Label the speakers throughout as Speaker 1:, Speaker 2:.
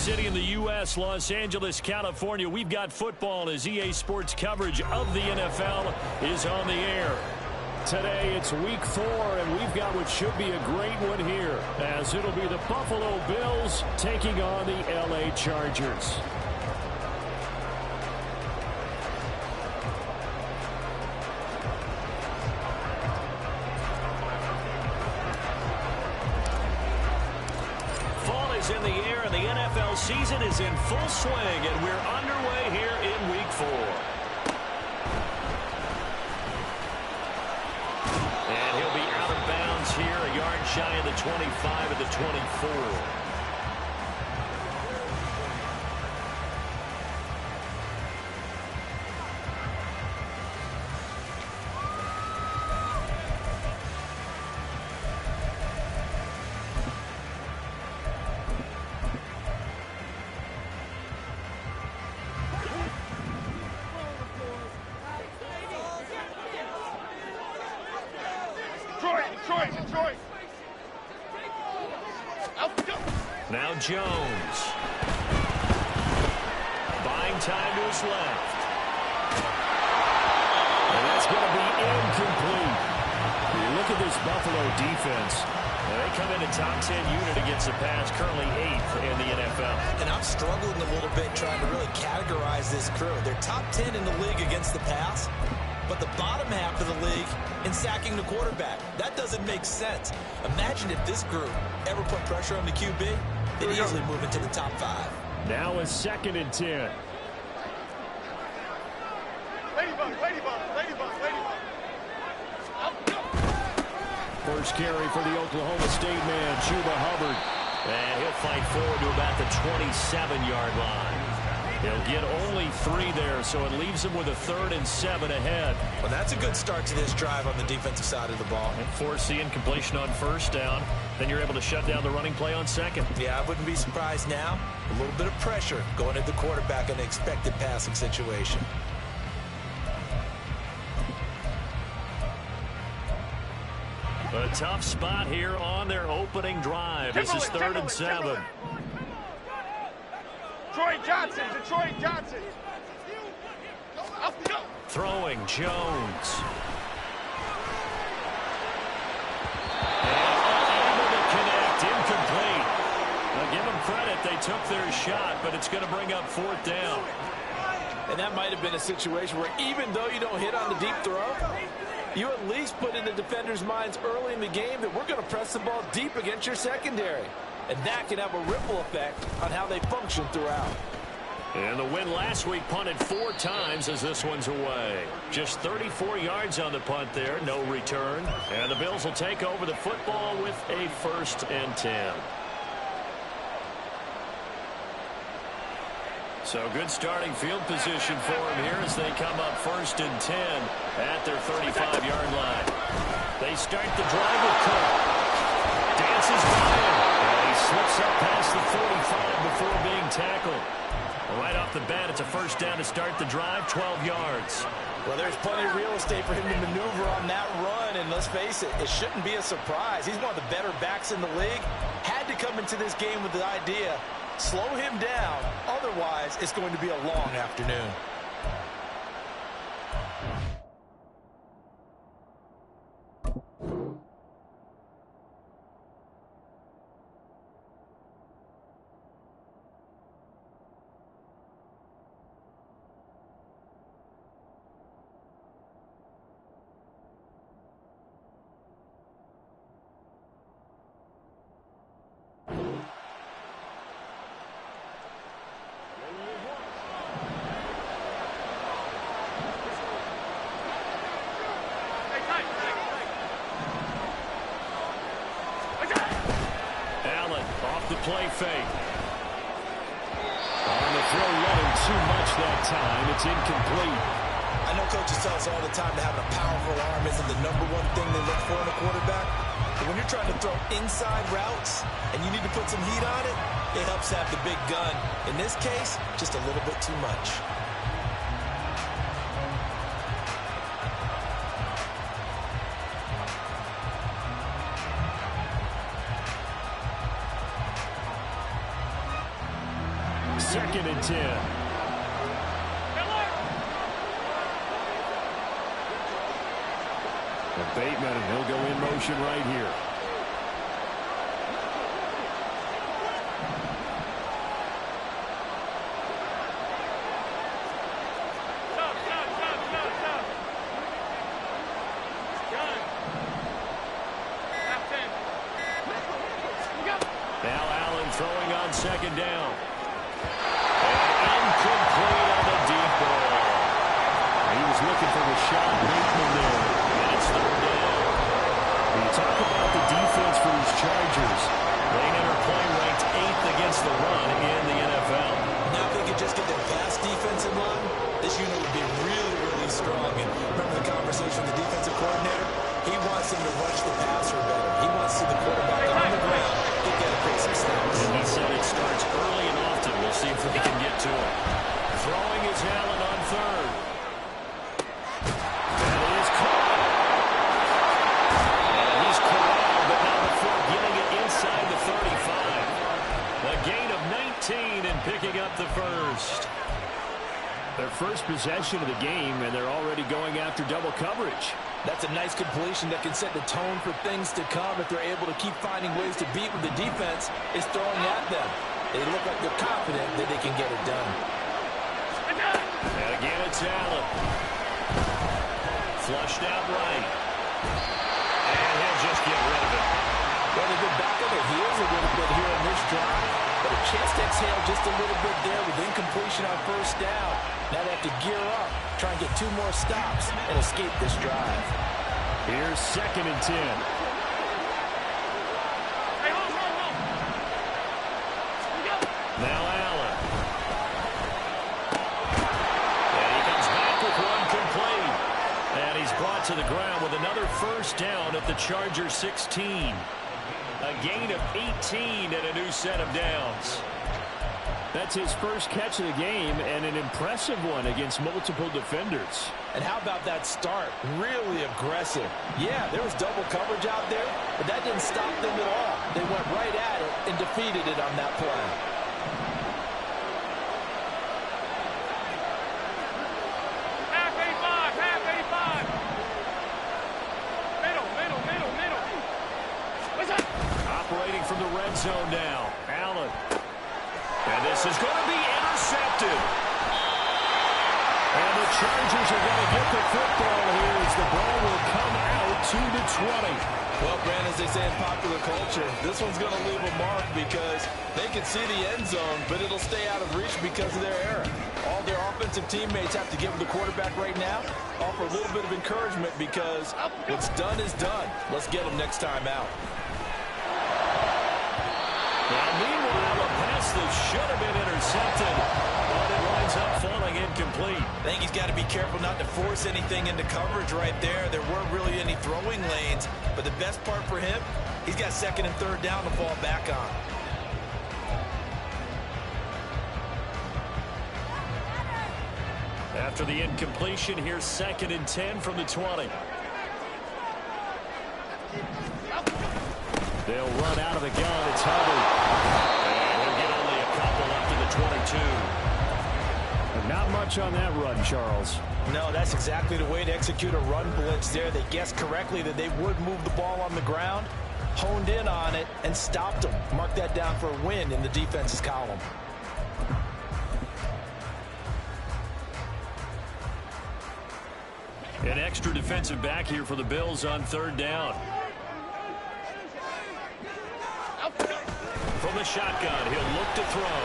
Speaker 1: city in the U.S., Los Angeles, California. We've got football as EA Sports coverage of the NFL is on the air. Today it's week 4, and we've got what should be a great one here, as it'll be the Buffalo Bills taking on the L.A. Chargers. In the air, and the NFL season is in full swing, and we're underway here in week 4. And he'll be out of bounds here, a yard shy of the 25 of the 24. Now Jones. Buying time to his left. And that's going to be incomplete. You look at this Buffalo defense. They come in a top 10 unit against the pass, currently 8th in the NFL.
Speaker 2: And I'm struggling a little bit trying to really categorize this crew. They're top 10 in the league against the pass, but the bottom half of the league in sacking the quarterback. That doesn't make sense. Imagine if this group ever put pressure on the QB, they'd easily move into the top 5.
Speaker 1: Now a 2nd and 10. First carry for the Oklahoma State man, Chuba Hubbard. And he'll fight forward to about the 27-yard line. He'll get only 3 there, so it leaves him with a 3rd and 7 ahead.
Speaker 2: Well, that's a good start to this drive on the defensive side of the ball.
Speaker 1: And force the incompletion on 1st down. Then you're able to shut down the running play on 2nd.
Speaker 2: Yeah, I wouldn't be surprised now. A little bit of pressure going at the quarterback in an expected passing situation.
Speaker 1: A tough spot here on their opening drive. This is 3rd and 7.
Speaker 3: Troy Johnson, Detroit Johnson.
Speaker 1: Throwing Jones. Able to connect, incomplete. Now give them credit, they took their shot, but it's going to bring up 4th down.
Speaker 4: And that might have been a situation where even though you don't hit on the deep throw, you at least put in the defenders' minds early in the game that we're going to press the ball deep against your secondary. And that can have a ripple effect on how they function throughout.
Speaker 1: And the win last week punted 4 times as this one's away. Just 34 yards on the punt there, no return. And the Bills will take over the football with a 1st and 10. So good starting field position for him here as they come up 1st and 10 at their 35-yard line. They start the drive with Cook. Dances by him. And he slips up past the 45 before being tackled. Right off the bat, it's a 1st down to start the drive, 12 yards.
Speaker 4: Well, there's plenty of real estate for him to maneuver on that run, and let's face it, it shouldn't be a surprise. He's one of the better backs in the league. Had to come into this game with the idea, slow him down, otherwise it's going to be a long afternoon.
Speaker 1: The play fake. On the throw, running too much that time. It's incomplete.
Speaker 2: I know coaches tell us all the time that having a powerful arm isn't the #1 thing they look for in a quarterback. But when you're trying to throw inside routes and you need to put some heat on it, it helps have the big gun. In this case, just a little bit too much.
Speaker 1: 2nd and 10. And Bateman, and he'll go in motion right here. Now Allen throwing on 2nd down. And incomplete on the deep ball. He was looking for the shot. Bateman there. And it's 3rd down. When you talk about the defense for these Chargers, they never play ranked 8th against the run in the NFL.
Speaker 2: Now if they could just get their pass defense in line, this unit would be really, really strong. And remember the conversation with the defensive coordinator? He wants them to rush the passer better. He wants to see the quarterback on the ground. He's got to create some snaps.
Speaker 1: And he said it starts early and often. We'll see if they can get to it. Throwing is Allen on 3rd. And it is caught. And he's corralled, but not before getting it inside the 35. A gain of 19 and picking up the first. Their first possession of the game, and they're already going after double coverage.
Speaker 4: That's a nice completion that can set the tone for things to come if they're able to keep finding ways to beat what the defense is throwing at them. They look like they're confident that they can get it done.
Speaker 1: And again, it's Allen. Flushed out right. And he'll just get rid of it.
Speaker 4: Well, they've been back on their heels a little bit here in this drive, but a chance to exhale just a little bit there with incompletion on 1st down. Now they have to gear up, try and get 2 more stops, and escape this drive.
Speaker 1: Here's 2nd and 10. Now Allen. And he comes back with one complete. And he's brought to the ground with another 1st down at the Chargers 16. A gain of 18 and a new set of downs. That's his first catch of the game, and an impressive one against multiple defenders.
Speaker 4: And how about that start? Really aggressive. Yeah, there was double coverage out there, but that didn't stop them at all. They went right at it and defeated it on that play.
Speaker 3: Half 85. Middle. What's up?
Speaker 1: Operating from the red zone now. Allen. And this is going to be intercepted. And the Chargers are going to get the football here as the ball will come out to the 20.
Speaker 4: Well, Brandon, as they say in popular culture, this one's going to leave a mark because they can see the end zone, but it'll stay out of reach because of their error. All their offensive teammates have to give the quarterback right now, offer a little bit of encouragement because what's done is done. Let's get them next time out.
Speaker 1: Now, meanwhile, a pass that should have been intercepted, but it winds up falling incomplete.
Speaker 2: I think he's got to be careful not to force anything into coverage right there. There weren't really any throwing lanes, but the best part for him, he's got 2nd and 3rd down to fall back on.
Speaker 1: After the incompletion, here's 2nd and 10 from the 20. They'll run out of the gun. It's Hubbard. And he'll get only a couple up to the 22. But not much on that run, Charles.
Speaker 2: No, that's exactly the way to execute a run blitz there. They guessed correctly that they would move the ball on the ground, honed in on it, and stopped them. Mark that down for a win in the defense's column.
Speaker 1: An extra defensive back here for the Bills on 3rd down. From the shotgun, he'll look to throw.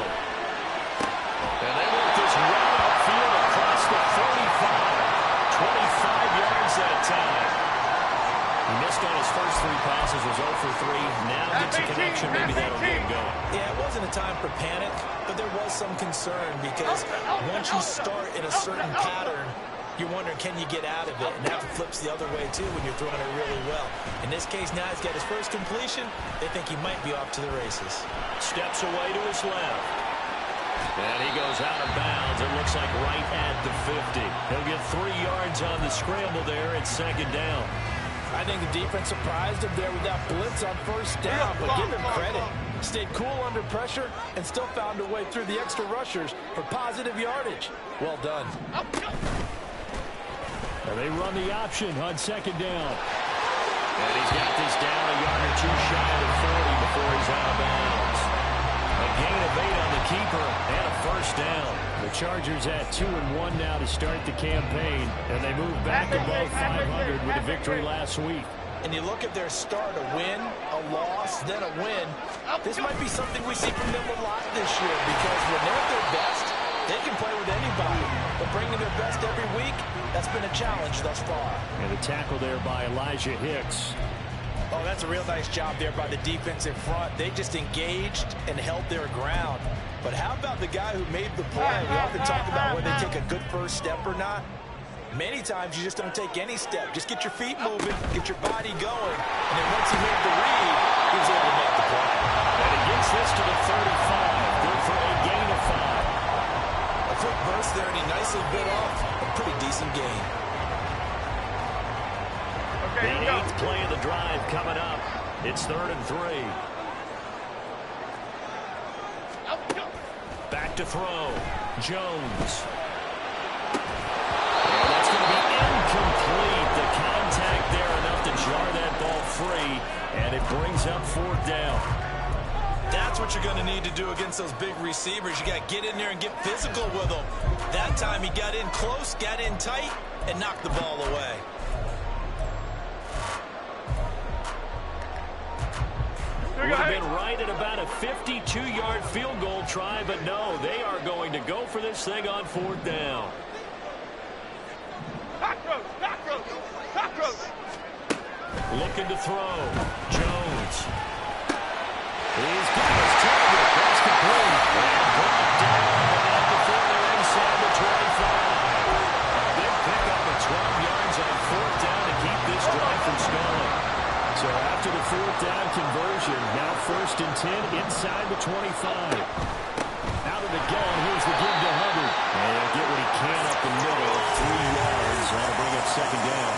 Speaker 1: And they work this run upfield across the 45. 25 yards that time. He missed on his first 3 passes, was 0 for 3. Now gets a connection, maybe that'll get him going.
Speaker 2: Yeah, it wasn't a time for panic, but there was some concern because once you start in a certain pattern, you're wondering, can you get out of it? And that flips the other way, too, when you're throwing it really well. In this case, now he's got his first completion. They think he might be off to the races.
Speaker 1: Steps away to his left. And he goes out of bounds. It looks like right at the 50. He'll get 3 yards on the scramble there at 2nd down.
Speaker 4: I think the defense surprised him there with that blitz on 1st down, but give him credit. Stayed cool under pressure and still found a way through the extra rushers for positive yardage. Well done.
Speaker 1: And they run the option on second down. And he's got this down a yard or two shy of the 40 before he's out of bounds. A gain of 8 on the keeper and a first down. The Chargers at 2-1 now to start the campaign, and they move back above 500 with a victory last week.
Speaker 4: And you look at their start, a win, a loss, then a win. This might be something we see from them a lot this year, because when they're at their best, they can play with anybody. But bringing their best every week, that's been a challenge thus far.
Speaker 1: And a tackle there by Elijah Hicks.
Speaker 4: Oh, that's a real nice job there by the defense in front. They just engaged and held their ground. But how about the guy who made the play? We often talk about whether they take a good first step or not. Many times you just don't take any step. Just get your feet moving, get your body going. And then once he made the read, he was able to make the play.
Speaker 1: And he gets this to the 35. Good for a gain of 5.
Speaker 2: A quick burst there, and he nicely bit off a pretty decent gain.
Speaker 1: The 8th play of the drive coming up. It's 3rd and 3. Back to throw. Jones. And that's going to be incomplete. The contact there enough to jar that ball free, and it brings up 4th down.
Speaker 2: That's what you're going to need to do against those big receivers. You got to get in there and get physical with them. That time he got in close, got in tight, and knocked the ball away.
Speaker 1: Would have been right at about a 52-yard field goal try, but no, they are going to go for this thing on 4th down. Looking to throw. Jones. He's got his target. That's complete. And brought down at the 4th inside the 25. A big pickup of 12 yards on 4th down to keep this drive from stalling. So after the 4th down conversion, now 1st and 10 inside the 25. Out of the gun, here's the give to Hubbard. And he'll get what he can up the middle, 3 yards. That'll bring up 2nd down.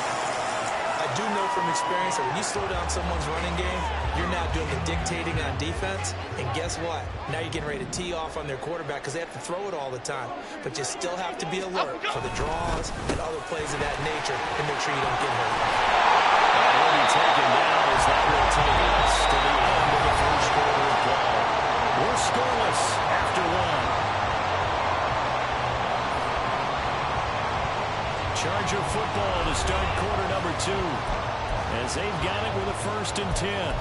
Speaker 2: I do know from experience that when you slow down someone's running game, you're now doing the dictating on defense. And guess what? Now you're getting ready to tee off on their quarterback because they have to throw it all the time. But you still have to be alert for the draws and other plays of that nature and make sure you don't get hurt.
Speaker 1: He'll be taken down as that will take us to the end of the 1st quarter of play. We're scoreless after 1. Charger football to start quarter number 2 as they've got it with a 1st and 10.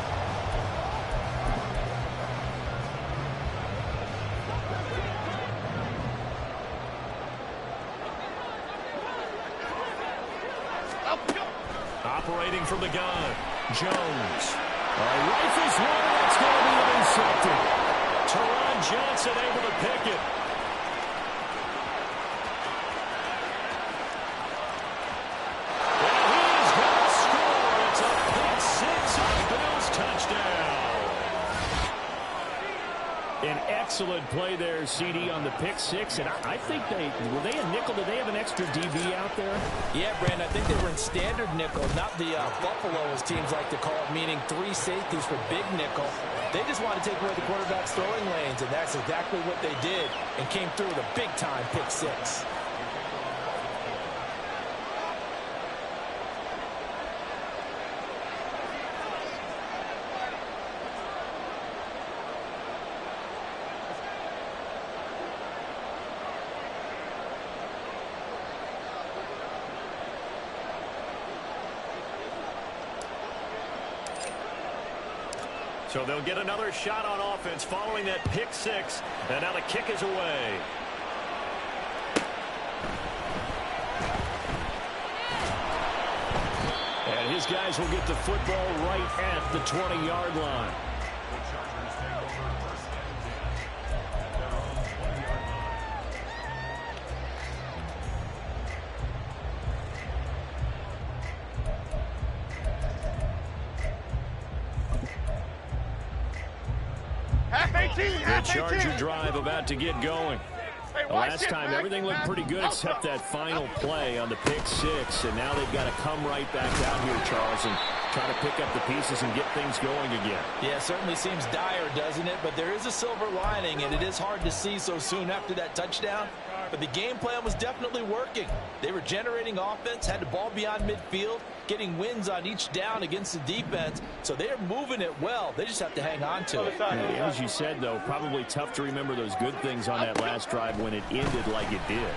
Speaker 1: Operating from the gun, Jones. Rifles one, that's going to be intercepted. Teron Johnson able to pick it. And he's going to score. It's a pick 6 on Bills touchdown. An excellent play there, CD, on the pick 6. And I think were they a nickel? Did they have an extra DB out there?
Speaker 4: Yeah, Brandon, I think they were in standard nickel, not the Buffalo, as teams like to call it, meaning 3 safeties for big nickel. They just want to take away the quarterback's throwing lanes, and that's exactly what they did and came through with a big-time pick 6.
Speaker 1: So they'll get another shot on offense following that pick 6. And now the kick is away. And his guys will get the football right at the 20-yard line. The Charger drive about to get going. Last time, everything looked pretty good except that final play on the pick 6. And now they've got to come right back out here, Charles, and try to pick up the pieces and get things going again.
Speaker 4: Yeah, it certainly seems dire, doesn't it? But there is a silver lining, and it is hard to see so soon after that touchdown. But the game plan was definitely working. They were generating offense, had the ball beyond midfield, getting wins on each down against the defense. So they're moving it well. They just have to hang on to it.
Speaker 1: As you said, though, probably tough to remember those good things on that last drive when it ended like it did.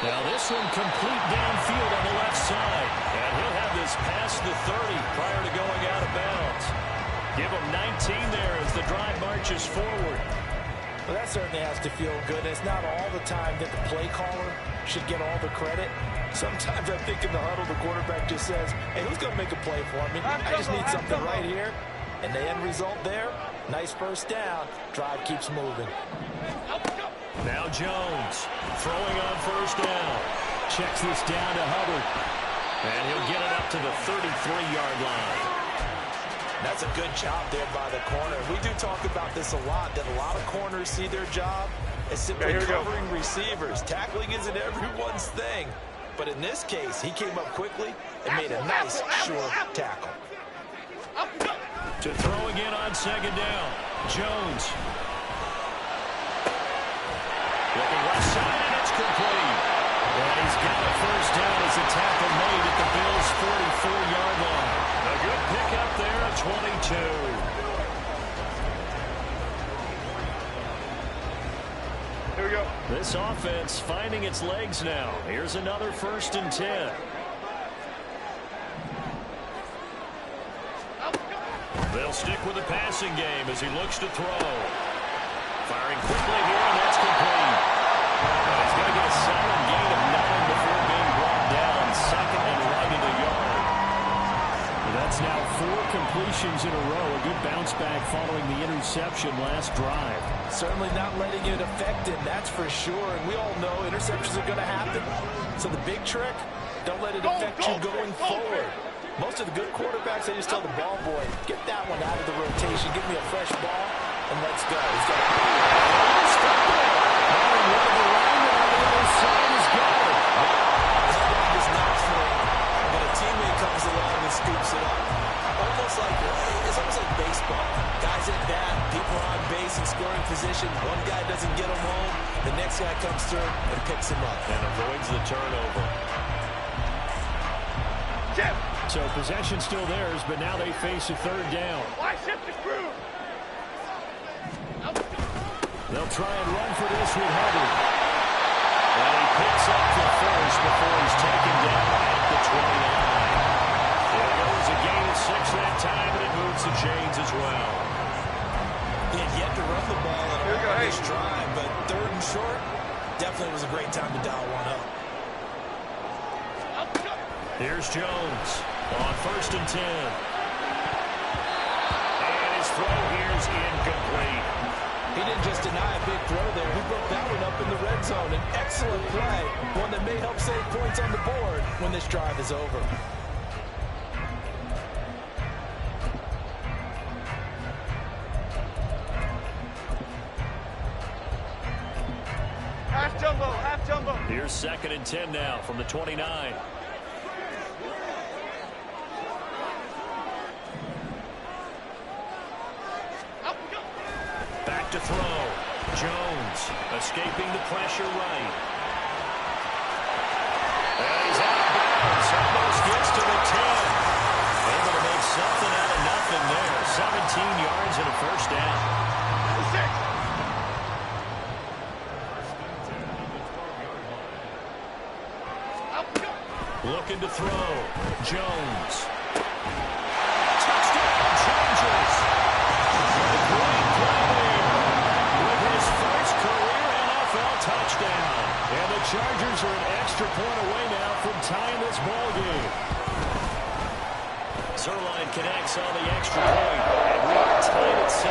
Speaker 1: Now this one complete downfield on the left side. And he'll have this past the 30 prior to going out of bounds. Give him 19 there as the drive marches forward.
Speaker 4: Well, that certainly has to feel good. It's not all the time that the play caller should get all the credit. Sometimes I think in the huddle, the quarterback just says, hey, who's going to make a play for me? I just need something right here. And the end result there, nice first down. Drive keeps moving.
Speaker 1: Now Jones throwing on first down. Checks this down to Hubbard. And he'll get it up to the 33-yard line.
Speaker 2: That's a good job there by the corner. We do talk about this a lot, that a lot of corners see their job as simply covering receivers. Tackling isn't everyone's thing. But in this case, he came up quickly and made a nice, sure tackle.
Speaker 1: To throw again on second down. Jones. Looking left side, and it's complete. And he's got a first down as a tackle made at the Bills' 44-yard line. A good pickup there at 22.
Speaker 3: Here we go.
Speaker 1: This offense finding its legs now. Here's another 1st and 10. They'll stick with the passing game as he looks to throw. Firing quickly here, and that's complete. And he's going to get a solid gain of 9 before being brought down. Second and right in the yard. That's now 4 completions in a row. A good bounce back following the interception last drive.
Speaker 4: Certainly not letting it affect him, that's for sure. And we all know interceptions are going to happen. So the big trick, don't let it affect you going forward. Most of the good quarterbacks, they just tell the ball boy, get that one out of the rotation, give me a fresh ball, and let's go. He's got
Speaker 2: but a teammate comes along and scoops it up. It's almost like baseball. Guys at bat, people are on base and scoring position. One guy doesn't get him home. The next guy comes through and picks him up.
Speaker 1: And avoids the turnover. So possession still theirs, but now they face a 3rd down.
Speaker 3: Why shift the crew?
Speaker 1: They'll try and run for this with Hubbard. And he picks up the first before he's taken down at the 29. It was a gain of 6 that time, and it moves the chains as well.
Speaker 2: He had yet to run the ball at all on this drive, but 3rd and short, definitely was a great time to dial one up.
Speaker 1: Here's Jones on 1st and 10. And his throw here's incomplete.
Speaker 4: He didn't just deny a big throw there. He broke that one up in the red zone. An excellent play. One that may help save points on the board when this drive is over.
Speaker 3: Half jumbo, half jumbo.
Speaker 1: Here's 2nd and 10 now from the 29. Back to throw. Jones escaping the pressure right. And he's out of bounds. Almost gets to the 10. Able to make something out of nothing there. 17 yards and a first down. 6. Looking to throw. Jones. Touchdown Chargers. A great play with his first career NFL touchdown. And the Chargers are an extra point away now from tying this ball game. Zuerlein connects on the extra point. And we're tied at 7.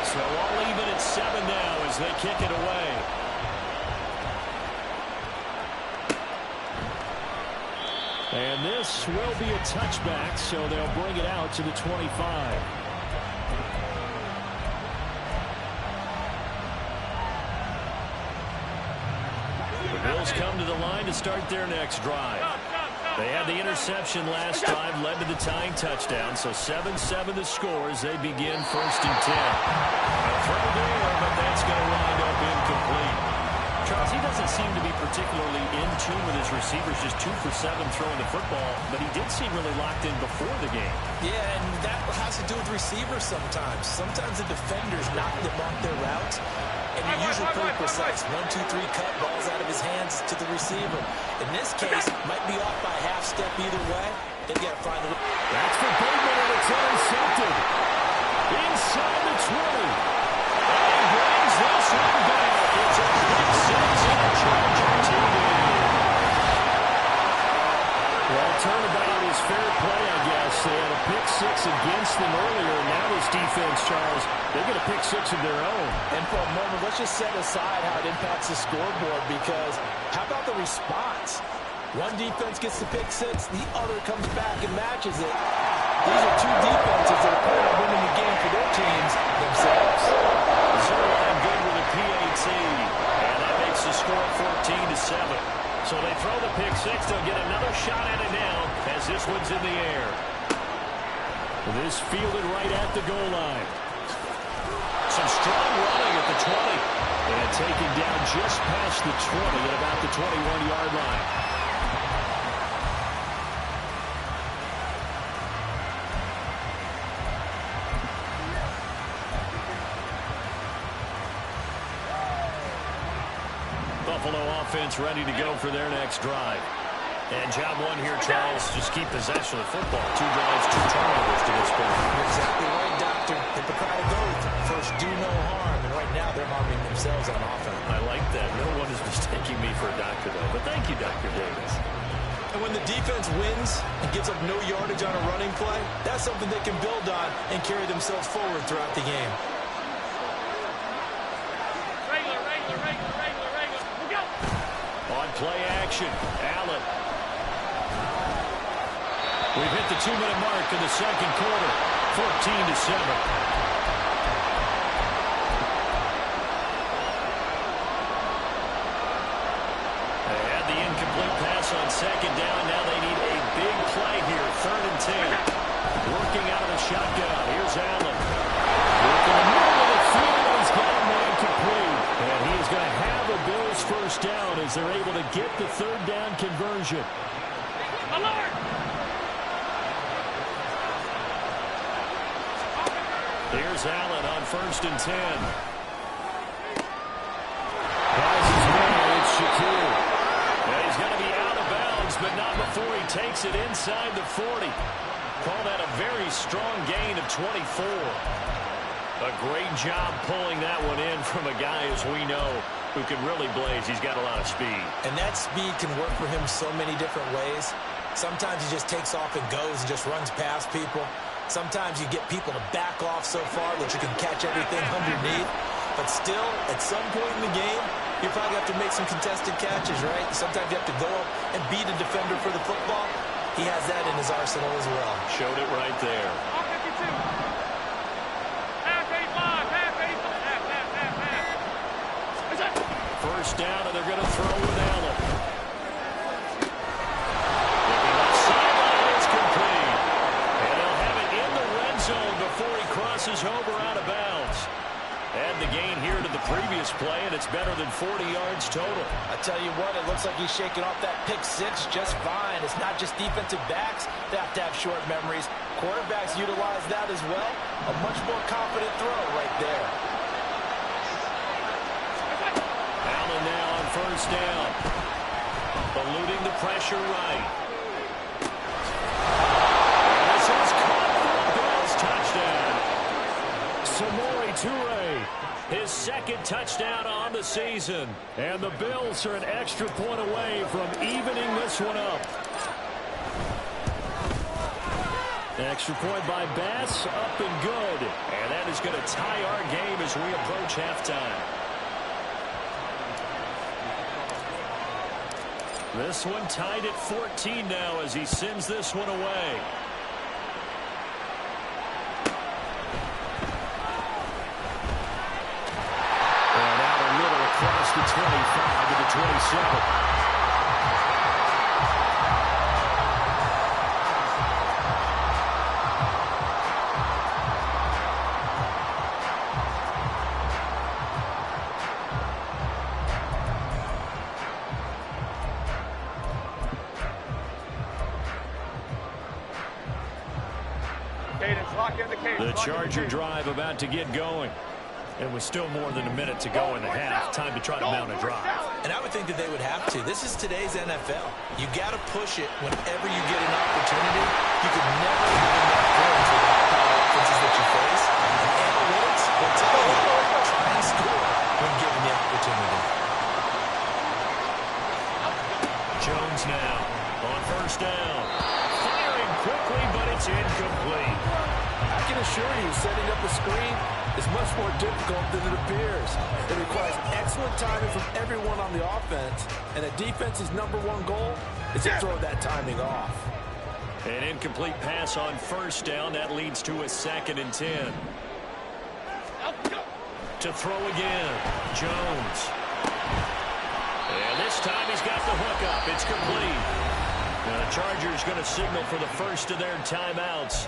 Speaker 1: So all even at 7 now as they kick it away. And this will be a touchback, so they'll bring it out to the 25. Bills come to the line to start their next drive. They had the interception last drive, led to the tying touchdown, so 7-7 the score as they begin 1st and 10. A throw there, but that's going to wind up incomplete. Charles, he doesn't seem to be particularly in tune with his receivers, just 2 for 7 throwing the football, but he did seem really locked in before the game.
Speaker 2: Yeah, and that has to do with receivers sometimes. Sometimes the defenders knock them off their routes, and you're usually pretty precise. 1, 2, 3 cut, balls out of his hands to the receiver. In this case, might be off by a half step either way. They got to find the...
Speaker 1: That's for Bateman, and it's intercepted. Inside the 20. And brings this one back. It's a big 6 on Charger TV. Well, turnabout is fair play, I guess. They had a pick 6 against them earlier, and now this defense, Charles, they get a pick 6 of their own.
Speaker 4: And for a moment, let's just set aside how it impacts the scoreboard, because how about the response? One defense gets the pick 6, the other comes back and matches it. These are two defenses that are planning on winning the game for their teams themselves.
Speaker 1: Zerline good with a PAT, and that makes the score 14-7. So they throw the pick 6. They'll get another shot at it now as this one's in the air. This fielded right at the goal line. Some strong running at the 20. And taken down just past the 20 at about the 21-yard line. Buffalo offense ready to go for their next drive. And job one here, Charles, just keep possession of the football. 2 drives, 2 turnovers to this point.
Speaker 2: You're exactly right, Doctor. Hippocratic oath. First, do no harm. And right now, they're harming themselves on offense.
Speaker 1: I like that. No one is mistaking me for a doctor, though. But thank you, Dr. Davis.
Speaker 2: And when the defense wins and gives up no yardage on a running play, that's something they can build on and carry themselves forward throughout the game.
Speaker 1: On play action, Allen. We've hit the 2-minute mark in the second quarter, 14-7. They had the incomplete pass on second down. Now they need a big play here, 3rd and 10. Working out of the shotgun. Here's Allen. Working in the middle of the field. He's got a man complete. And he is going to have a Bills first down as they're able to get the 3rd down conversion.
Speaker 3: Alert!
Speaker 1: Here's Allen on 1st and 10. Passes man, it's Shakir. And he's going to be out of bounds, but not before he takes it inside the 40. Call that a very strong gain of 24. A great job pulling that one in from a guy, as we know, who can really blaze. He's got a lot of speed.
Speaker 2: And that speed can work for him so many different ways. Sometimes he just takes off and goes and just runs past people. Sometimes you get people to back off so far that you can catch everything underneath. But still, at some point in the game, you probably have to make some contested catches, right? Sometimes you have to go up and beat a defender for the football. He has that in his arsenal as well.
Speaker 1: Showed it right there. First down, and they're going to throw with Allen. Looking up sideline, it's complete. And they'll have it in the red zone before he crosses over out of bounds. Add the gain here to the previous play, and it's better than 40 yards total.
Speaker 4: I tell you what, it looks like he's shaking off that pick 6 just fine. It's not just defensive backs that have to have short memories. Quarterbacks utilize that as well. A much more confident throw right there.
Speaker 1: Allen now on first down. Eluding the pressure right. And this is caught for a Bills touchdown. Samori Toure, his 2nd touchdown on the season. And the Bills are an extra point away from evening this one up. Extra point by Bass, up and good. And that is going to tie our game as we approach halftime. This one tied at 14 now as he sends this one away. And out a little across the 25 to the 27. The Charger drive about to get going. And with still more than a minute to go in the half, time to try to mount a drive.
Speaker 2: And I would think that they would have to. This is today's NFL. You got to push it whenever you get an opportunity. You could never win that points with the high-powered offenses that you face. And analytics will tell you, try and score when given the opportunity.
Speaker 1: Jones now on first down. Firing quickly, but it's incomplete.
Speaker 4: I can assure you, setting up a screen is much more difficult than it appears. It requires excellent timing from everyone on the offense, and a defense's #1 goal is to throw that timing off.
Speaker 1: An incomplete pass on first down. That leads to a 2nd and 10. To throw again, Jones. And this time he's got the hook up. It's complete. Now the Chargers going to signal for the first of their timeouts,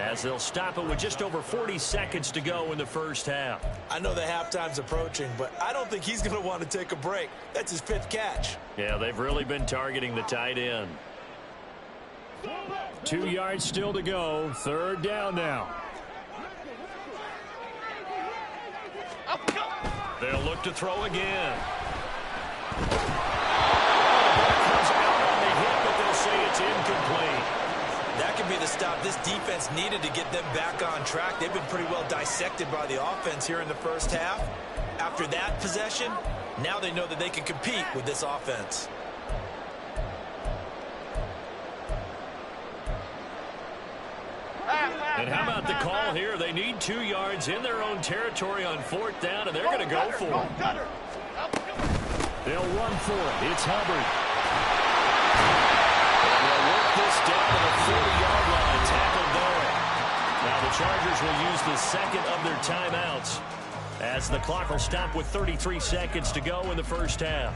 Speaker 1: as they'll stop it with just over 40 seconds to go in the first half.
Speaker 2: I know the halftime's approaching, but I don't think he's going to want to take a break. That's his 5th catch.
Speaker 1: Yeah, they've really been targeting the tight end. 2 yards still to go. 3rd down now. They'll look to throw again. Comes out on the hit, but they'll say it's incomplete.
Speaker 2: That could be the stop this defense needed to get them back on track. They've been pretty well dissected by the offense here in the first half. After that possession, now they know that they can compete with this offense.
Speaker 1: And how about the call here? They need 2 yards in their own territory on 4th down, and they're going to go for it. They'll run for it. It's Hubbard. And they'll work this down to the 40-yard line. Tackled there. Now the Chargers will use the 2nd of their timeouts, as the clock will stop with 33 seconds to go in the first half.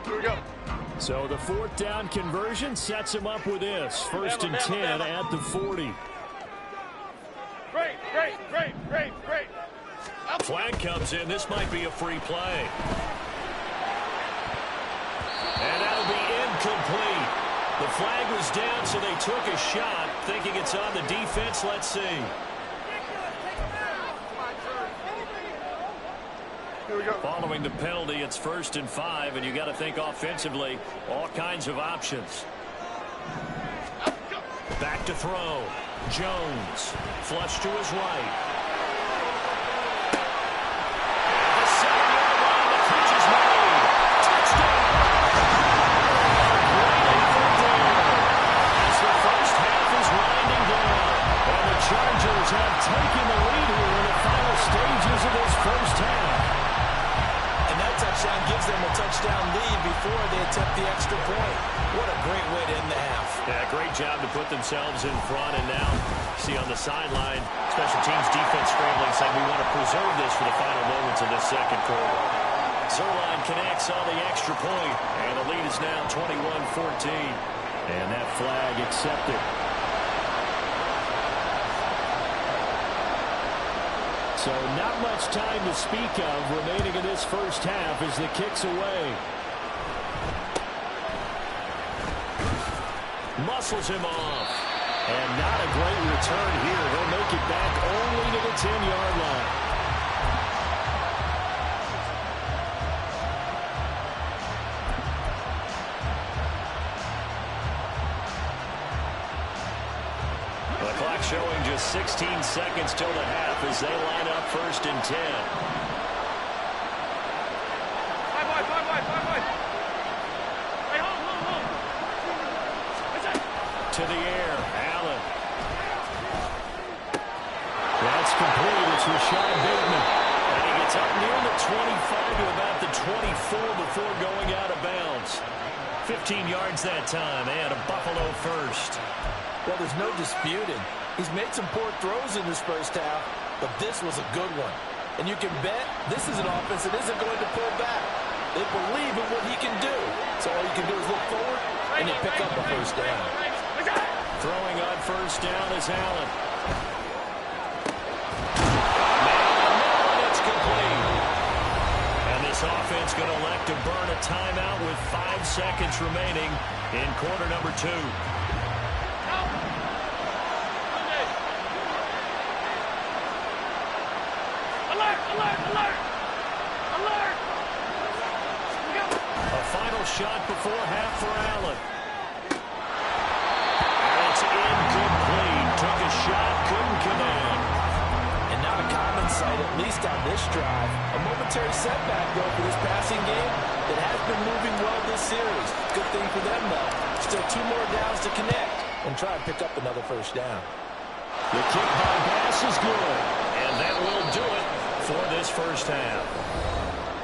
Speaker 3: Here we go.
Speaker 1: So the 4th down conversion sets him up with this. 1st and 10 at the 40.
Speaker 3: Great.
Speaker 1: Flag comes in. This might be a free play. And that'll be incomplete. The flag was down, so they took a shot, thinking it's on the defense. Let's see. Following the penalty, it's 1st and 5, and you got to think offensively, all kinds of options. Back to throw. Jones, flush to his right. The 7-yard line, the catch is made. Touchdown! As the first half is winding down, and the Chargers have taken the lead here in the final stages of this first half.
Speaker 2: And that touchdown gives them a touchdown lead before they attempt the extra point. What a great way to end the half.
Speaker 1: Yeah, great job to put themselves in front. And now, see on the sideline, special teams defense scrambling, saying we want to preserve this for the final moments of this 2nd quarter. Zuerlein connects on the extra point, and the lead is now 21-14. And that flag accepted. So not much time to speak of remaining in this first half as the kick's away. Muscles him off. And not a great return here. He'll make it back only to the 10-yard line. The clock showing just 16 seconds till the half as they line up 1st and 10. To the air, Allen. That's complete. It's Rashad Bateman. And he gets up near the 25 to about the 24 before going out of bounds. 15 yards that time, and a Buffalo first.
Speaker 4: Well, there's no disputing. He's made some poor throws in this first half, but this was a good one. And you can bet this is an offense that isn't going to pull back. They believe in what he can do. So all you can do is look forward and then pick up a first down.
Speaker 1: Throwing on first down is Allen. It's complete. And this offense going to elect to burn a timeout with 5 seconds remaining in quarter number 2.
Speaker 3: Alert! Alert! Alert! Alert!
Speaker 1: A final shot before half for Allen. And it's incomplete. Took a shot, couldn't connect.
Speaker 4: And not a common sight, at least on this drive. A momentary setback, though, for this passing game that has been moving well this series. Good thing for them, though. Still 2 more downs to connect and try and pick up another first down.
Speaker 1: The kick by Bass is good. And that will do it for this first half.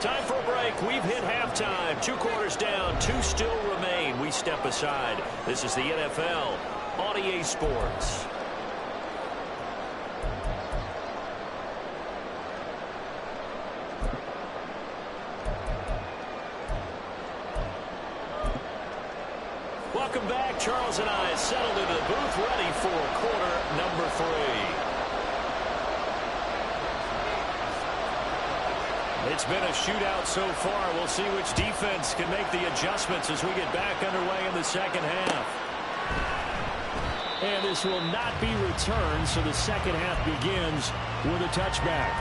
Speaker 1: Time for a break. We've hit halftime. 2 quarters down. 2 still remain. We step aside. This is the NFL on EA Sports. Welcome back. Charles and I settled into the booth, ready for quarter number 3. It's been a shootout so far. We'll see which defense can make the adjustments as we get back underway in the second half. And this will not be returned, so the second half begins with a touchback.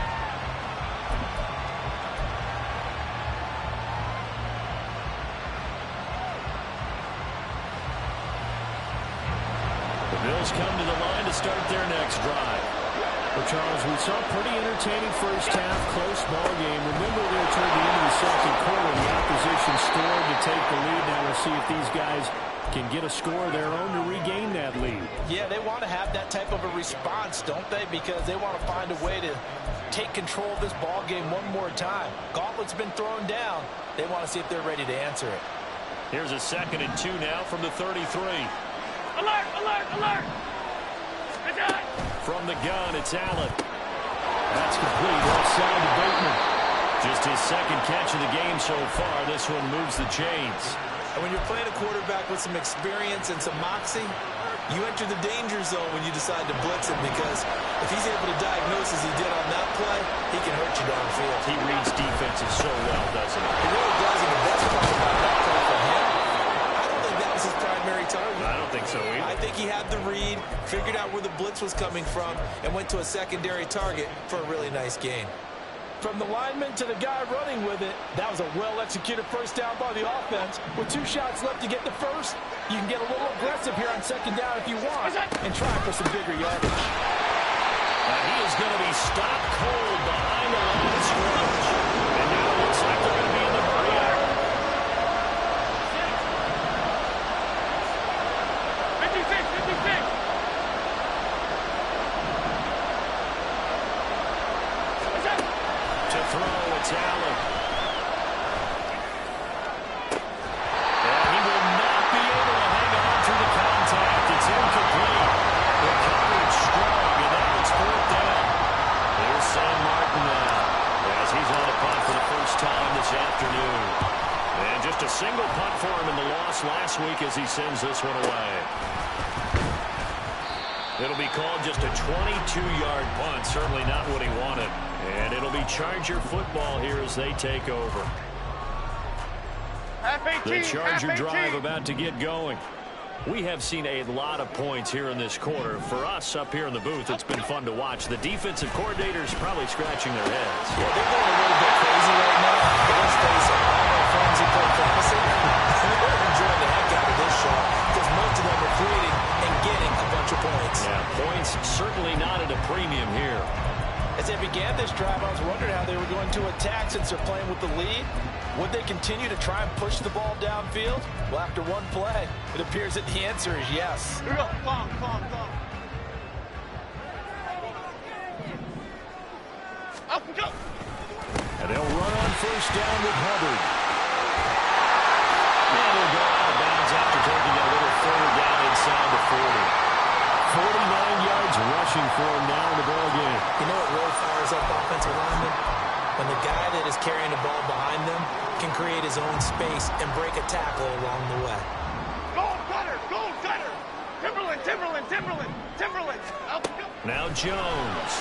Speaker 1: The Bills come to the line to start their next drive. Well, Charles, we saw a pretty entertaining first half, close ball game. Remember there toward the end of the second quarter, the opposition scored to take the lead. Now we'll see if these guys can get a score of their own to regain that lead.
Speaker 4: Yeah, they want to have that type of a response, don't they? Because they want to find a way to take control of this ball game one more time. Gauntlet's been thrown down. They want to see if they're ready to answer it.
Speaker 1: Here's a 2nd and 2 now from the 33.
Speaker 3: Alert! Alert! Alert!
Speaker 1: From the gun, it's Allen. That's complete. Offside to Bateman. Just his 2nd catch of the game so far. This one moves the chains.
Speaker 2: And when you're playing a quarterback with some experience and some moxie, you enter the danger zone when you decide to blitz him, because if he's able to diagnose as he did on that play, he can hurt you downfield.
Speaker 1: He reads defenses so well, doesn't he?
Speaker 2: He really does, and the best part about that play for him, I don't think that was his primary target.
Speaker 1: I don't think so either.
Speaker 2: I think he had the read, figured out where the blitz was coming from, and went to a secondary target for a really nice gain.
Speaker 4: From the lineman to the guy running with it, that was a well-executed first down by the offense. With 2 shots left to get the first, you can get a little aggressive here on 2nd down if you want and try for some bigger yardage.
Speaker 1: He is going to be stopped cold behind the line of scrimmage. And now it looks like they're going to be in the hurry hour.
Speaker 3: 56!
Speaker 1: To throw, it's Allen. And he will not be able to hang on through the contact. It's incomplete. The coverage strong, and now it's 4th down. Here's Sam Martin now, as he's on a punt for the first time this afternoon. And just a single punt for him in the loss last week as he sends this one away. It'll be called just a 22-yard punt, certainly not what he wanted. And it'll be Charger football here as they take over. The Charger drive about to get going. We have seen a lot of points here in this quarter. For us up here in the booth, it's been fun to watch. The defensive coordinators probably scratching their heads.
Speaker 2: Yeah, they're going a little bit crazy right now. But let's face it, all my friends who play fantasy, they're enjoying the heck out of this show, because most of them are creating and getting a bunch of points.
Speaker 1: Yeah, points certainly not at a premium here.
Speaker 4: As they began this drive, I was wondering how they were going to attack since they're playing with the lead. Would they continue to try and push the ball downfield? Well, after one play, it appears that the answer is yes.
Speaker 3: Here we go. Calm. Up we go.
Speaker 1: And they'll run on first down with Hubbard. And they'll go out of bounds after taking it a little further down inside the 40. 49 yards rushing for him now in the ball game.
Speaker 2: You know what really fires up offensive linemen? When the guy that is carrying the ball behind them can create his own space and break a tackle along the way.
Speaker 3: Go, Cutter! Timberland! Up we go.
Speaker 1: Now Jones.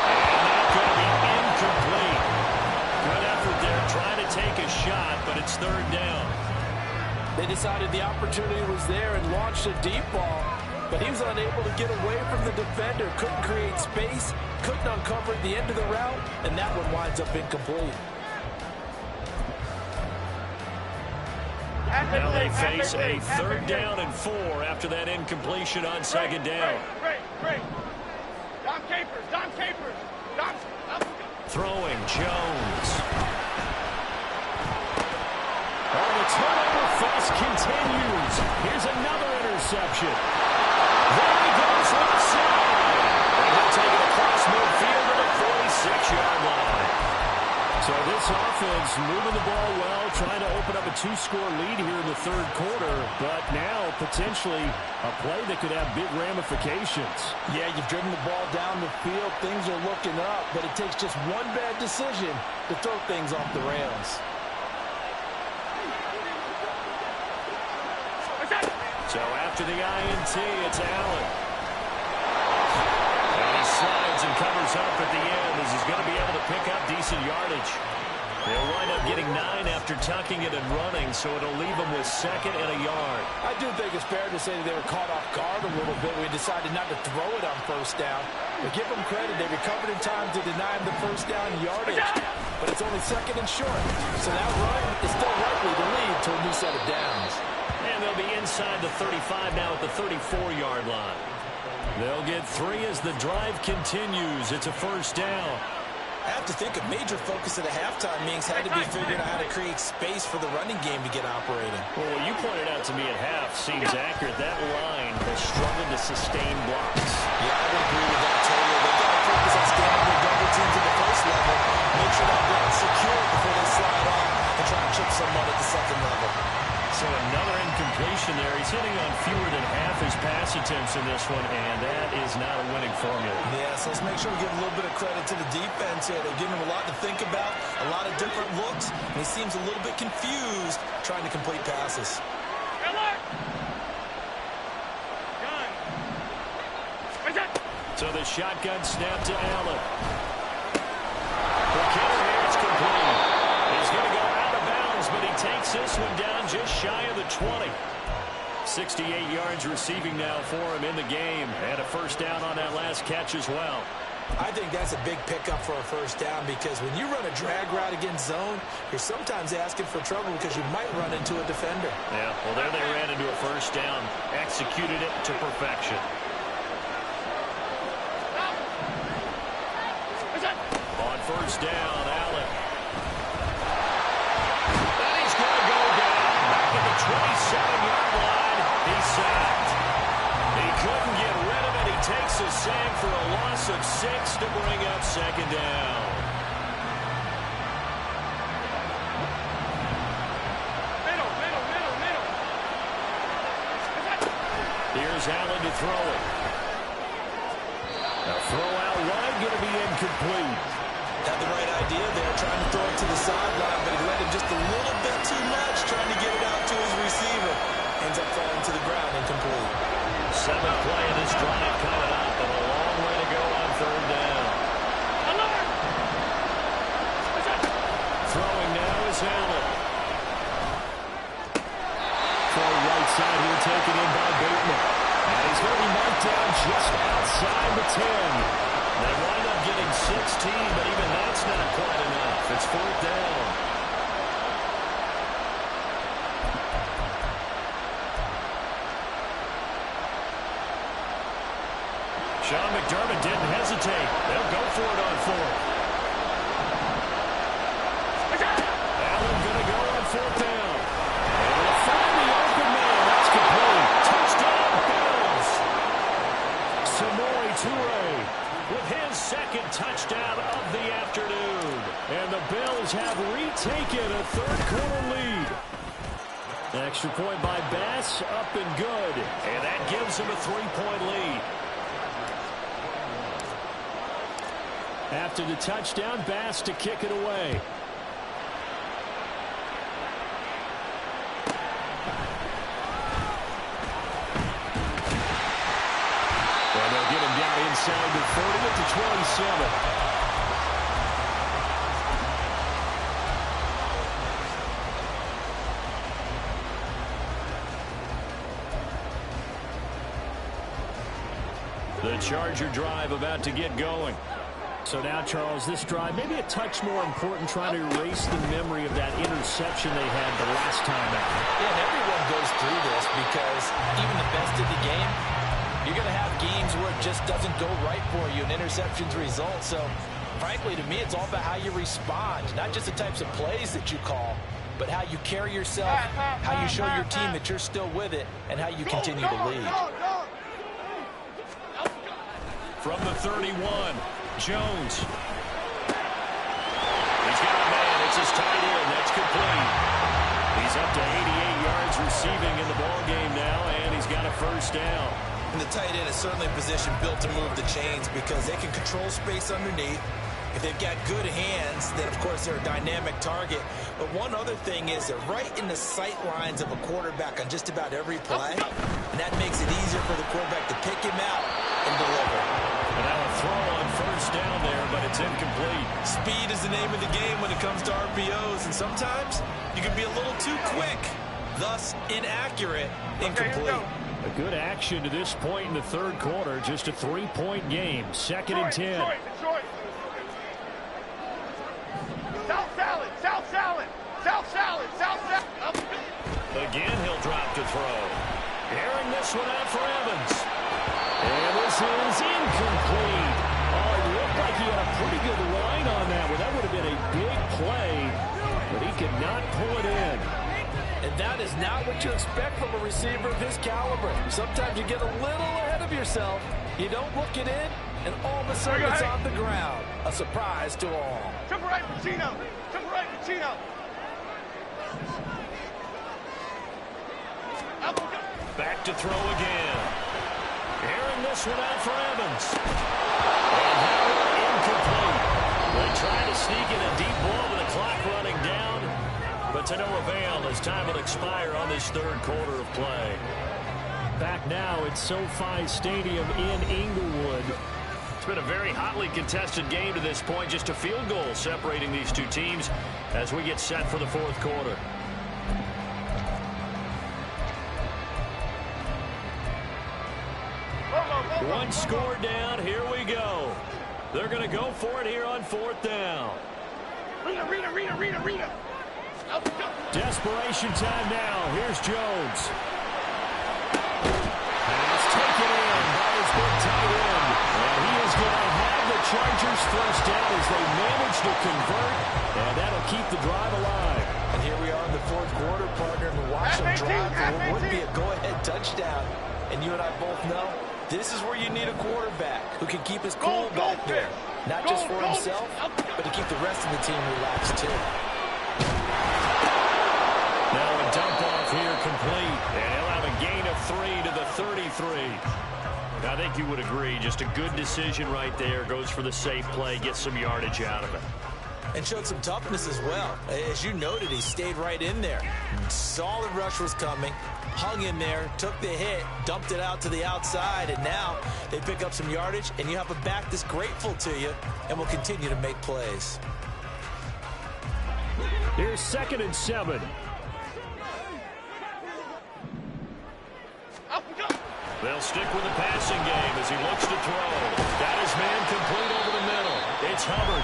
Speaker 1: And that's going to be incomplete. Good effort there, trying to take a shot, but it's third down.
Speaker 4: They decided the opportunity was there and launched a deep ball, but he was unable to get away from the defender. Couldn't create space, couldn't uncover the end of the route, and that one winds up incomplete.
Speaker 1: Now they face a third down and 4 after that incompletion on second down.
Speaker 3: Great. Dom Capers.
Speaker 1: Throwing Jones. The turnover fuss continues. Here's another interception. There he goes left side. And he'll take it across midfield to the 46-yard line. So this offense moving the ball well, trying to open up a 2-score lead here in the third quarter, but now potentially a play that could have big ramifications.
Speaker 4: Yeah, you've driven the ball down the field. Things are looking up, but it takes just one bad decision to throw things off the rails.
Speaker 1: So after the INT, it's Allen. And he slides and covers up at the end as he's going to be able to pick up decent yardage. They'll wind up getting 9 after tucking it and running, so it'll leave them with 2nd and a yard.
Speaker 4: I do think it's fair to say that they were caught off guard a little bit. We decided not to throw it on first down. But give them credit. They recovered in time to deny them the first down yardage. But it's only 2nd and short. So that run is still likely to lead to a new set of downs.
Speaker 1: And they'll be inside the 35 now at the 34-yard line. They'll get 3 as the drive continues. It's a first down.
Speaker 2: I have to think a major focus at the halftime means had to be figuring out how to create space for the running game to get operating.
Speaker 1: Well, what you pointed out to me at half seems accurate. That line has struggled to sustain blocks.
Speaker 2: Yeah, I would agree with that totally. They've got to focus on standing their double teams at the first level, make sure that ground's secure before they slide off and try and chip someone at the second level.
Speaker 1: So another incompletion there. He's hitting on fewer than half his pass attempts in this one, and that is not a winning formula.
Speaker 2: Yeah, so let's make sure we give a little bit of credit to the defense here. They're giving him a lot to think about, a lot of different looks, and he seems a little bit confused trying to complete passes.
Speaker 1: So the shotgun snap to Allen. The kicker here is complete. He's going to go out of bounds, but he takes this one down just shy of the 20. 68 yards receiving now for him in the game, and a first down on that last catch as well.
Speaker 2: I think that's a big pickup for a first down because when you run a drag route against zone, you're sometimes asking for trouble because you might run into a defender.
Speaker 1: Yeah, well, there they ran into a first down, executed it to perfection. On first down, Allen. And he's going to go down back at the 27-yard line. He's sacked. He couldn't get rid of it. He takes a sack for a loss of 6 to bring up second down.
Speaker 3: Middle.
Speaker 1: Here's Allen to throw it. Now throw out wide, going to be incomplete.
Speaker 2: Had the right idea there, trying to throw it to the sideline, but he let him just a little bit too much, trying to get it out to his receiver. Ends up falling to the ground, incomplete.
Speaker 1: 7th play of this drive coming up, and a long way to go on third down. Throwing now is Allen. For right side here, taken in by Bateman. And he's going to be marked down just outside the 10. They wind up getting 16, but even that's not quite enough. It's fourth down. Sean McDermott didn't hesitate. They'll go for it on 4th. Allen going to go on 4th down. And they'll find the open man. That's complete. Touchdown, Bills. Samoy Toure with his 2nd touchdown of the afternoon. And the Bills have retaken a third-quarter lead. Extra point by Bass, up and good. And that gives them a 3-point lead. After the touchdown, Bass to kick it away. And they'll get him down inside the 30 at the 27. The Charger drive about to get going.
Speaker 5: So now, Charles, this drive maybe a touch more important, trying to erase the memory of that interception they had the last time out.
Speaker 4: Yeah, and everyone goes through this because even the best of the game, you're going to have games where it just doesn't go right for you, and interceptions result. So, frankly, to me, it's all about how you respond, not just the types of plays that you call, but how you carry yourself, how you show your team that you're still with it, and how you continue to lead.
Speaker 1: From the 31, Jones. He's got a man. It's his tight end. That's complete. He's up to 88 yards receiving in the ballgame now, and he's got a first down.
Speaker 2: And the tight end is certainly a position built to move the chains because they can control space underneath. If they've got good hands, then, of course, they're a dynamic target. But one other thing is they're right in the sight lines of a quarterback on just about every play, and that makes it easier for the quarterback to pick him out and deliver.
Speaker 1: And now a throw on first down there, but it's incomplete.
Speaker 2: Speed is the name of the game when it comes to RPOs, and sometimes you can be a little too quick, thus inaccurate, incomplete.
Speaker 5: A good action to this point in the third quarter. Just a 3-point game. Second and 10.
Speaker 3: Detroit. South salad, south salad, south salad, south salad.
Speaker 1: Again, he'll drop to throw. Airing this one out for Evans.
Speaker 5: And this is incomplete. Oh, it looked like he had a pretty good line on that one. That would have been a big play, but he could not pull it in.
Speaker 4: And that is not what you expect from a receiver of his caliber. Sometimes you get a little ahead of yourself. You don't look it in, and all of a sudden it's on the ground. A surprise to all.
Speaker 3: To the right, Pacino. To the right, Pacino.
Speaker 1: Back to throw again. Airing this one out for Evans. And that one incomplete. They try to sneak in a deep ball with the clock running down, but to no avail as time will expire on this third quarter of play.
Speaker 5: Back now at SoFi Stadium in Inglewood.
Speaker 1: It's been a very hotly contested game to this point. Just a field goal separating these two teams as we get set for the fourth quarter. One score down. Here we go. They're going to go for it here on fourth down.
Speaker 3: Rita.
Speaker 5: Desperation time now. Here's Jones. Pass taken in by his big tight end. And he is going to have the Chargers first down as they manage to convert. And that'll keep the drive alive.
Speaker 2: And here we are in the fourth quarter, partner, and watch them drive for what would be a go-ahead touchdown. And you and I both know this is where you need a quarterback who can keep his cool back there. Not just for himself, but to keep the rest of the team relaxed, too.
Speaker 1: Now a dump off here complete. And he'll have a gain of 3 to the 33. I think you would agree, just a good decision right there. Goes for the safe play, gets some yardage out of it.
Speaker 2: And showed some toughness as well. As you noted, he stayed right in there. Saw the rush was coming, hung in there, took the hit, dumped it out to the outside, and now they pick up some yardage, and you have a back that's grateful to you and will continue to make plays.
Speaker 5: Here's 2nd and 7.
Speaker 1: They'll stick with the passing game as he looks to throw. Got his man complete over the middle. It's Hubbard.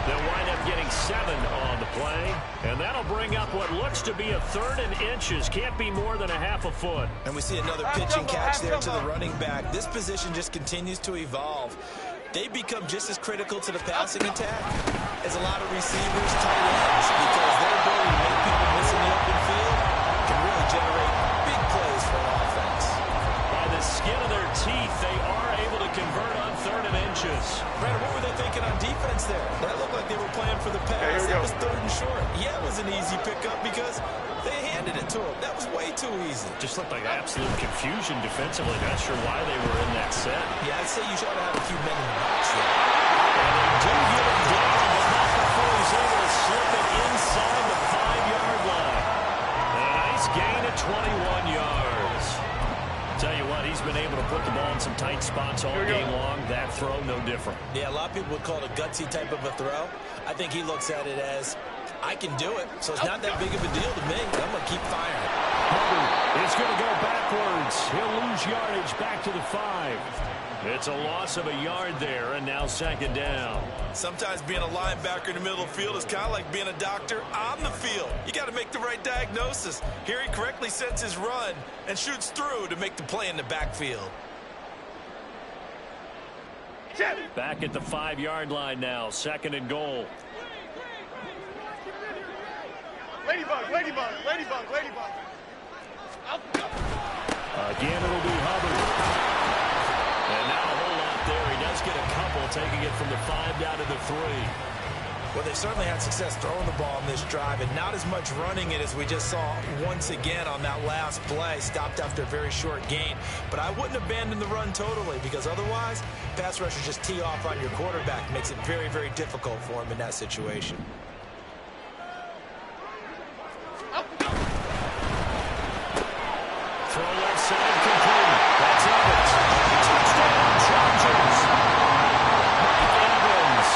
Speaker 1: They'll wind up getting 7 on the play. And that'll bring up what looks to be a 3rd and inches. Can't be more than a half a foot.
Speaker 2: And we see another pitch and catch there to the running back. This position just continues to evolve. They become just as critical to the passing attack as a lot of receivers, tight ends, because their ability to make people miss in the open field can really generate big plays for an offense.
Speaker 1: By the skin of their teeth, they are able to convert on 3rd and inches.
Speaker 2: Brandon, what were they thinking on defense there? That looked like they were playing for the pass. That was 3rd and short. Yeah, it was an easy pickup because they handed it to him. That was way too easy.
Speaker 1: Just looked like absolute confusion defensively. Not sure why they were in that set.
Speaker 2: Yeah, I'd say you should have a few men in the box there.
Speaker 1: And they do get him down, but not before he's able to slip it inside the 5-yard line. And a nice gain of 21 yards. Tell you what, he's been able to put the ball in some tight spots all game long. That throw, no different.
Speaker 2: Yeah, a lot of people would call it a gutsy type of a throw. I think he looks at it as, I can do it, so it's not that big of a deal to me. I'm going to keep firing.
Speaker 5: Hubbard is going to go backwards. He'll lose yardage back to the 5.
Speaker 1: It's a loss of a yard there, and now second down.
Speaker 2: Sometimes being a linebacker in the middle of the field is kind of like being a doctor on the field. You got to make the right diagnosis. Here he correctly sets his run and shoots through to make the play in the backfield.
Speaker 1: Back at the 5-yard line now, second and goal.
Speaker 3: Ladybug, ladybug, ladybug, ladybug.
Speaker 1: Again, it'll be Hubbard. And now a whole lot there. He does get a couple, taking it from the 5 down to the 3.
Speaker 2: Well, they certainly had success throwing the ball in this drive, and not as much running it as we just saw once again on that last play. Stopped after a very short gain. But I wouldn't abandon the run totally, because otherwise, pass rushers just tee off on your quarterback. Makes it very, very difficult for him in that situation.
Speaker 1: Throw left side, complete. That's Evans. Touchdown, Chargers. Mike Evans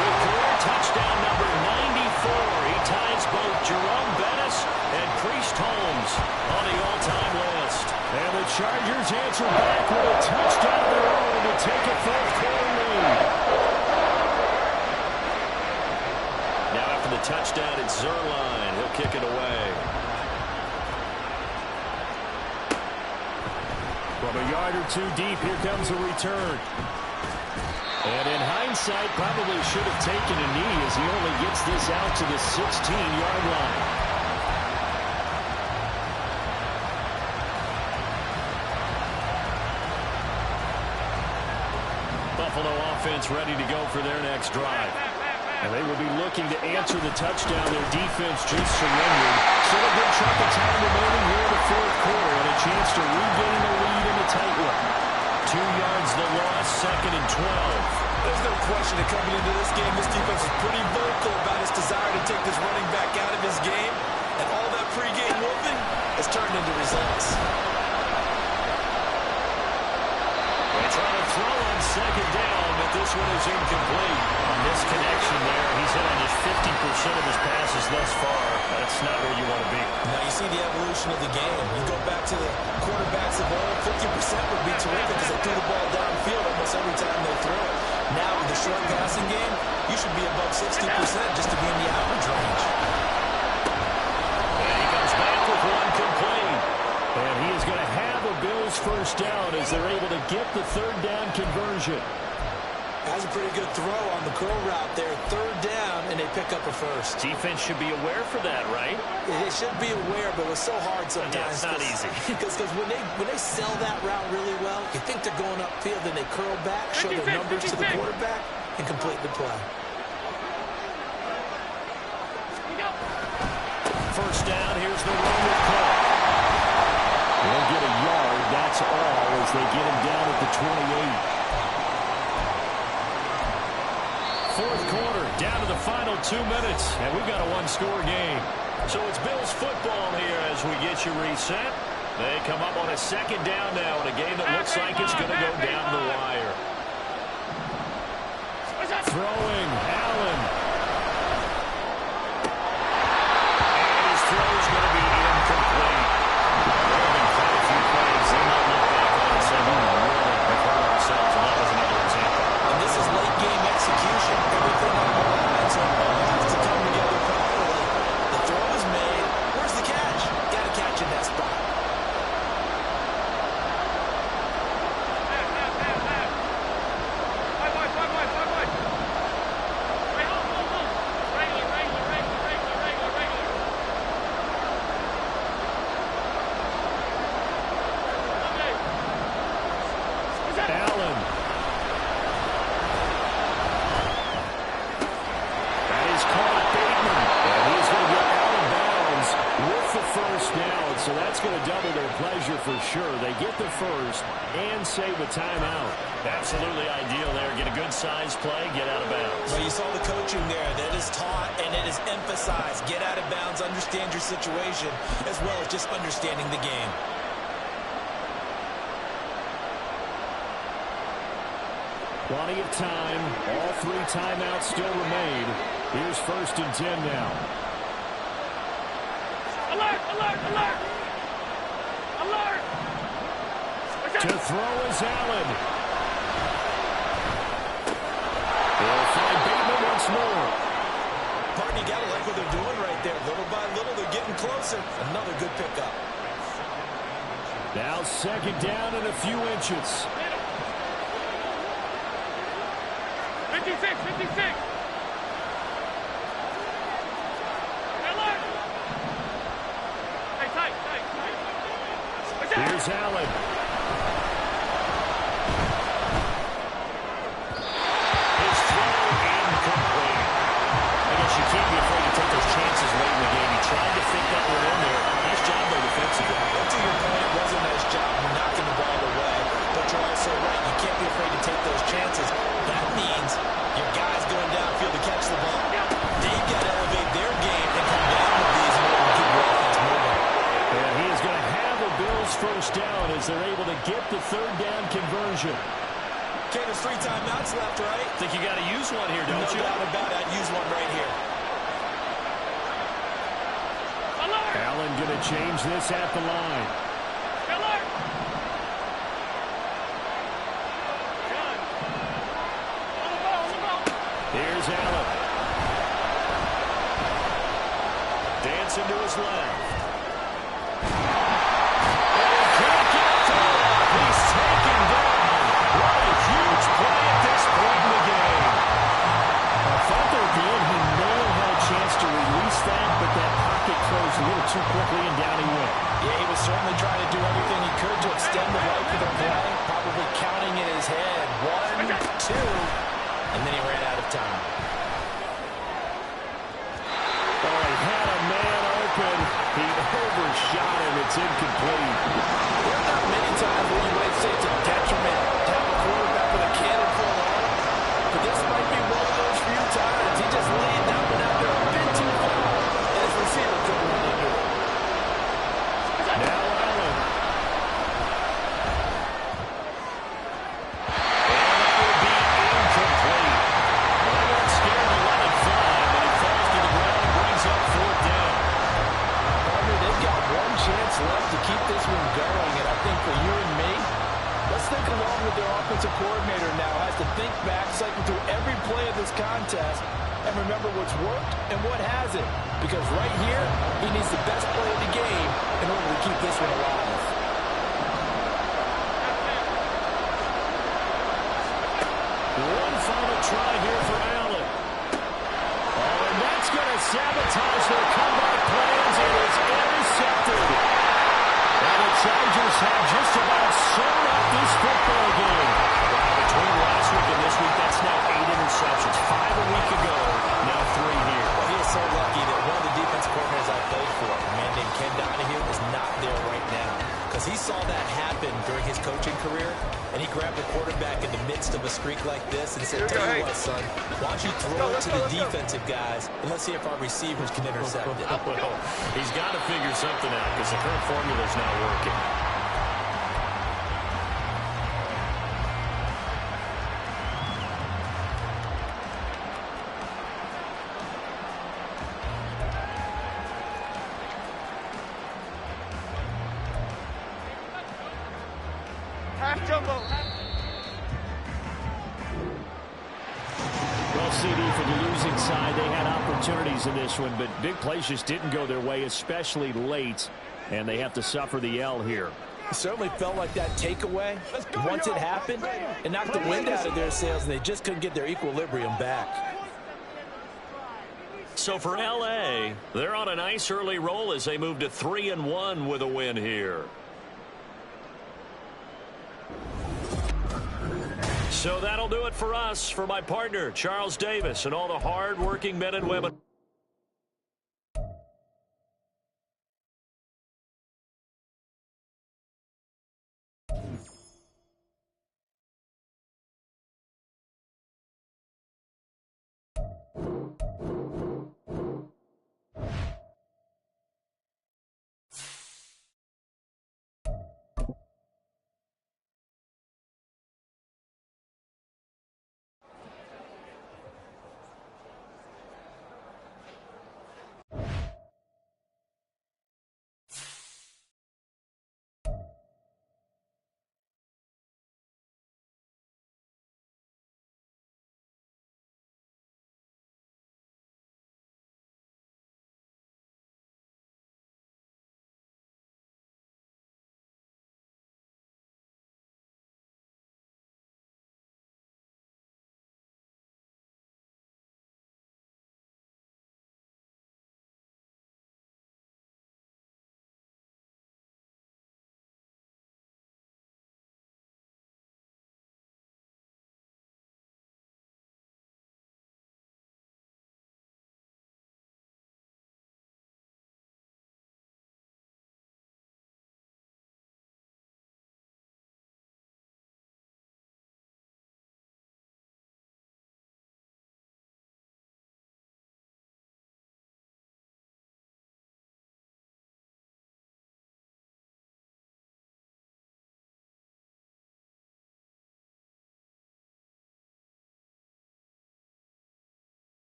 Speaker 1: with career touchdown number 94. He ties both Jerome Bettis and Priest Holmes on the all-time list. And the Chargers answer back with a touchdown of their own to take a fourth-quarter lead. Now after the touchdown, it's Zuerlein. He'll kick it away. From a yard or two deep, here comes a return. And in hindsight, probably should have taken a knee as he only gets this out to the 16-yard line. Buffalo offense ready to go for their next drive. And they will be looking to answer the touchdown their defense just surrendered. Still a good chunk of time remaining here in the fourth quarter and a chance to regain the lead in the tight one. 2 yards the loss, second and 12.
Speaker 2: There's no question that coming into this game, this defense is pretty vocal about its desire to take this running back out of his game. And all that pregame whooping has turned into results.
Speaker 1: They try to throw on second down, but this one is incomplete. On this connection there, he's hit on just 50% of his passes thus far. That's not where you want to be.
Speaker 2: Now you see the evolution of the game. You go back to the quarterbacks of old, 50% would be terrific because they threw the ball downfield almost every time they throw it. Now with the short passing game, you should be above 60% just to be in the average range.
Speaker 1: And he comes back with one complete. And he is going to have a Bills first down as they're able to get the third down conversion.
Speaker 2: That's a pretty good throw on the curl route there. Third down, and they pick up a first.
Speaker 1: Defense should be aware for that, right?
Speaker 2: They should be aware, but it's so hard sometimes.
Speaker 1: Yeah, it's not easy.
Speaker 2: Because when they sell that route really well, you think they're going upfield, then they curl back, show their numbers to the quarterback, and complete the play.
Speaker 1: First down, here's the run with Cook. They'll get a yard, that's all, as they get him down at the 28. Fourth quarter, down to the final 2 minutes, and we've got a one-score game. So it's Bills football here as we get you reset. They come up on a second down now in a game that looks like it's going to go down the wire. Throwing, Allen. And his throw is going to be incomplete. There have been quite a few plays they might look back on and say, we really have hurt ourselves, and that was another example.
Speaker 2: And this is late game execution. Everything on the line, so it all has to come together properly. The throw is made. Where's the catch? Got to catch in that spot.
Speaker 1: So that's going to double their pleasure for sure. They get the first and save a timeout. Absolutely ideal there. Get a good size play, get out of bounds.
Speaker 2: Well, you saw the coaching there. That is taught and it is emphasized. Get out of bounds, understand your situation, as well as just understanding the game.
Speaker 1: Plenty of time. All 3 timeouts still remain. Here's first and 10 now.
Speaker 3: Alert! Alert! Alert! Alert!
Speaker 1: To throw is Allen.
Speaker 5: once more.
Speaker 2: Partner, you got to like what they're doing right there. Little by little, they're getting closer. Another good pickup.
Speaker 5: Now second down and a few inches.
Speaker 3: 56, 56. Hey, tight.
Speaker 5: Here's Allen. His throw incomplete. I guess you can't be afraid to take those chances late in the game. He tried to fit that one in there. Nice job though defensively.
Speaker 2: To your point, it was a nice job knocking the ball away. But you're also right. You can't be afraid to take those chances. That means your guys going downfield to catch the ball. They've got to elevate their game and come down with these in order to keep your offense moving.
Speaker 5: And he is going to have the Bills first down as they're able to get the third down conversion.
Speaker 2: Okay, there's 3 timeouts left, right?
Speaker 1: Think you got to use one here, don't you?
Speaker 2: No doubt about it. I'd use one right here.
Speaker 5: Allen going to change this at the line. Here's Allen. Dancing to his left. He's taken down. What a huge play at this point in the game. I thought there at the end he may have had a chance to release that, but that pocket closed a little too quickly and down he went.
Speaker 4: Yeah, he was certainly trying to do everything he could to extend the life of the play, probably counting in his head. 1, 2, and then he ran out of time.
Speaker 5: Oh, he had a man open. He overshot him. It's incomplete.
Speaker 4: There are not many times where you might say it's a detriment to have a quarterback with a cannon full of arm, but this might be one of those few times. He just laid that one out there a bit too far, and his receiver couldn't run under it.
Speaker 5: Now Allen. And it will be incomplete. They weren't scared to let it fly, but he falls to the ground and brings up fourth down.
Speaker 4: Partner, they've got one chance left to keep this one going, and I think for you and me, let's think along with their offensive coordinator now. Has to think back, cycle through every play of this contest, and remember what's worked and what hasn't. Because right here, he needs the best play of the game in order to keep this one alive.
Speaker 5: One final try here for Allen. Oh, and that's going to sabotage their comeback plans. It is intercepted. And the Chargers have just about sewn up this football game. Between last week and this week, that's now 8 interceptions. 5 a week ago, now 3 here.
Speaker 2: Well, he is so lucky that one of the defensive coordinators I played for, a man named Ken Donahue, is not there right now. Because he saw that happen during his coaching career, and he grabbed the quarterback in the midst of a streak like this and said, tell you what, son, why don't you throw it to the defensive guys, and let's see if our receivers can intercept it.
Speaker 1: Well, he's got to figure something out because the current formula's not working.
Speaker 3: Half jumbo.
Speaker 5: Well, CD, for the losing side, they had opportunities in this one, but big plays just didn't go their way, especially late, and they have to suffer the L here.
Speaker 4: It certainly felt like that takeaway, once it happened, it knocked the wind out of their sails, and they just couldn't get their equilibrium back.
Speaker 1: So for L.A., they're on a nice early roll as they move to 3-1 with a win here. So that'll do it for us. For my partner, Charles Davis, and all the hard-working men and women.